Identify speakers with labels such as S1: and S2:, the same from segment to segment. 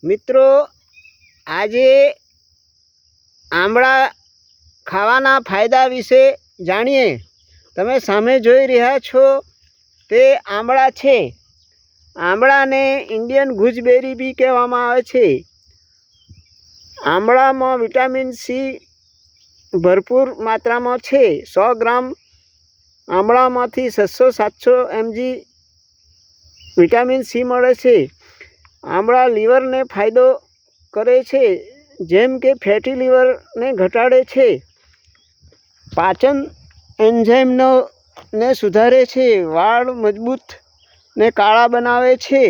S1: મિત્રો, આજે આમળા ખાવાના ફાયદા વિશે જાણીએ. તમે સામે જોઈ રહ્યા છો તે આમળા છે. આમળાને ઇન્ડિયન ગુજબેરી બી કહેવામાં આવે છે. આમળામાં વિટામિન સી ભરપૂર માત્રામાં છે. 100 ગ્રામ આમળામાંથી 600-700 mg વિટામિન સી મળે છે. આમળા લીવરને ફાયદો કરે છે, જેમ કે ફેટી લીવરને ઘટાડે છે, પાચન એન્ઝાઇમને સુધારે છે, વાળ મજબૂત ને કાળા બનાવે છે,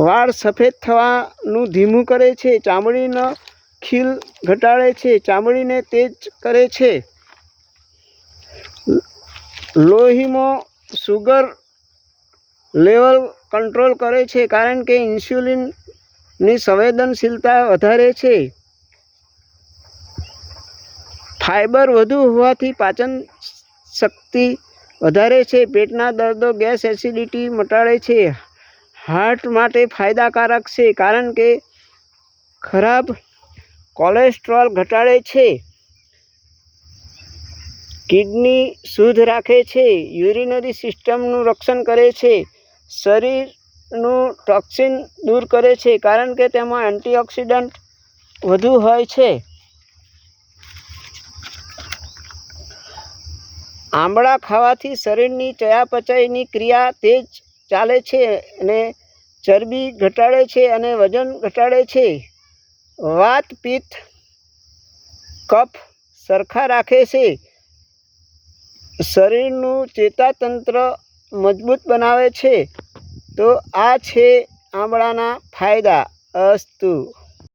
S1: વાળ સફેદ થવાનું ધીમું કરે છે, ચામડીનો ખીલ ઘટાડે છે, ચામડીને તેજ કરે છે, લોહીમાં સુગર લેવલ કંટ્રોલ કરે છે, કારણ કે ઇન્સ્યુલિનની સંવેદનશીલતા વધારે છે. ફાઇબર વધુ હોવાથી પાચન શક્તિ વધારે છે, પેટના દર્દો, ગેસ, એસિડિટી મટાડે છે, હાર્ટ માટે ફાયદાકારક છે, કારણ કે ખરાબ કોલેસ્ટ્રોલ ઘટાડે છે, કિડની શુદ્ધ રાખે છે, યુરિનરી સિસ્ટમનું રક્ષણ કરે છે, શરીરનું ટોક્સિન દૂર કરે છે, કારણ કે તેમાં એન્ટીઓક્સિડન્ટ વધુ હોય છે. આમળા ખાવાથી શરીરની ચયાપચયની ક્રિયા તેજ ચાલે છે અને ચરબી ઘટાડે છે અને વજન ઘટાડે છે. વાત, પિત્ત, કફ સરખા રાખે છે, શરીરનું ચેતાતંત્ર મજબૂત બનાવે છે. તો આ છે આમળાના ફાયદા. અસ્તુ.